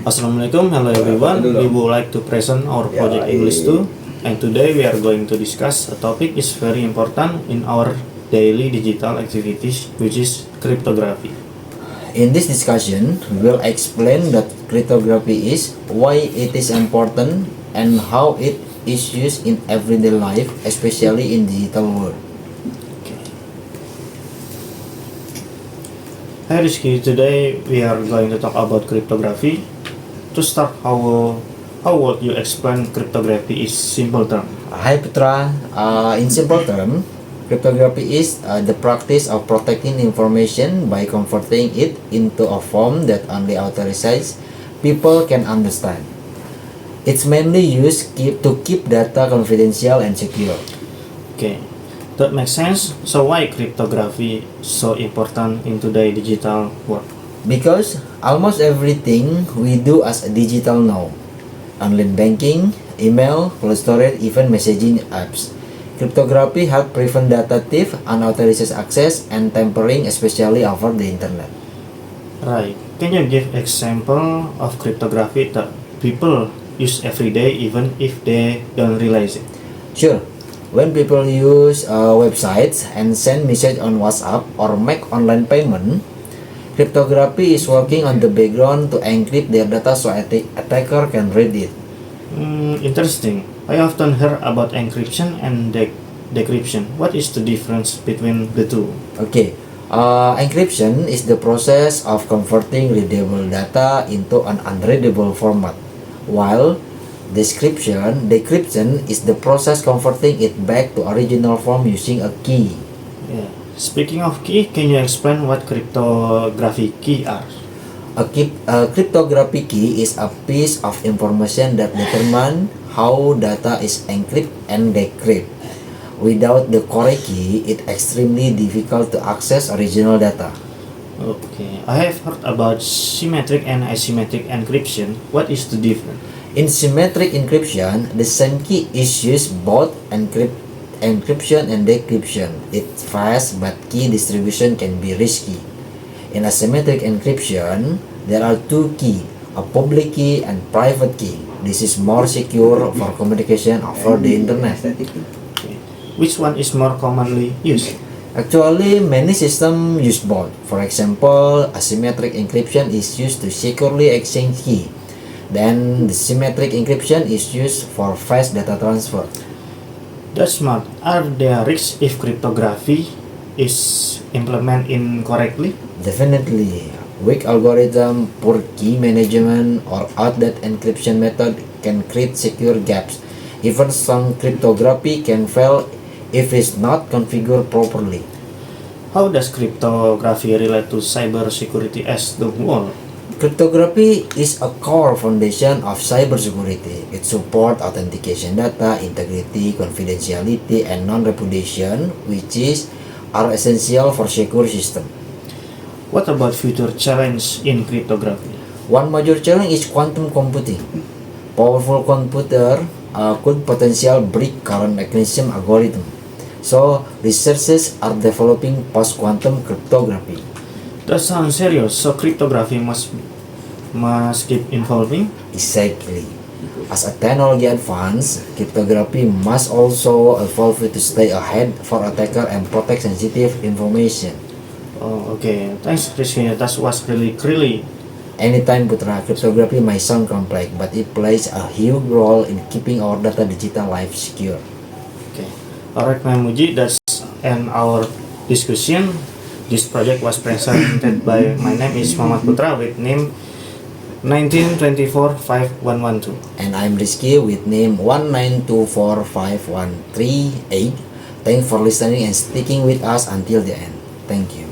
Assalamualaikum, hello everyone. We would like to present our project English 2, and today we are going to discuss a topic is very important in our daily digital activities, which is cryptography. In this discussion, we will explain that cryptography is, why it is important, and how it is used in everyday life, especially in digital world. Hi Rizky, today we are going to talk about cryptography. To start, how would you explain cryptography in simple term? Hi Putra, in simple term, cryptography is the practice of protecting information by converting it into a form that only authorized people can understand. It's mainly used to keep data confidential and secure. Okay, that makes sense. So why cryptography so important in today's digital world? Because almost everything we do as a digital now, online banking, email, cloud storage, even messaging apps, cryptography help prevent data theft, unauthorized access, and tampering, especially over the internet. Right. Can you give example of cryptography that people use every day even if they don't realize it? Sure. When people use websites and send message on WhatsApp or make online payment, cryptography is working on the background to encrypt their data so attacker can read it. Interesting. I often hear about encryption and decryption. What is the difference between the two? Okay. Encryption is the process of converting readable data into an unreadable format, while decryption is the process converting it back to original form using a key. Yeah. Speaking of key, can you explain what cryptography key are? A cryptography key is a piece of information that determines how data is encrypted and decrypted. Without the correct key, it's extremely difficult to access original data. Okay, I have heard about symmetric and asymmetric encryption. What is the difference? In symmetric encryption, the same key is used both encryption and decryption. It's fast, but key distribution can be risky. In asymmetric encryption, there are two keys, a public key and private key. This is more secure for communication over the internet. Okay. Which one is more commonly used? Actually, many systems use both. For example, asymmetric encryption is used to securely exchange key. Then the symmetric encryption is used for fast data transfer. That's smart. Are there risks if cryptography is implemented incorrectly? Definitely, weak algorithm, poor key management, or outdated encryption method can create secure gaps. Even some cryptography can fail if it's not configured properly. How does cryptography relate to cybersecurity as the whole? Cryptography is a core foundation of cybersecurity. It supports authentication data, integrity, confidentiality, and non-repudiation, which are essential for secure system. What about future challenge in cryptography? One major challenge is quantum computing. Powerful computer could potentially break current mechanism algorithm. So researchers are developing post-quantum cryptography. That sounds serious. So cryptography must keep evolving. Exactly. As a technology advances, cryptography must also evolve to stay ahead for attacker and protect sensitive information. Oh, okay. Thanks, Rizky. That was really. Anytime, Putra, cryptography might sound complex, but it plays a huge role in keeping our data digital life secure. Okay. Alright, Mamuji. That's end our discussion. This project was presented by my name is Muhammad Putra with name 19245112. And I'm Rizky with name 192451338. Thanks for listening and sticking with us until the end. Thank you.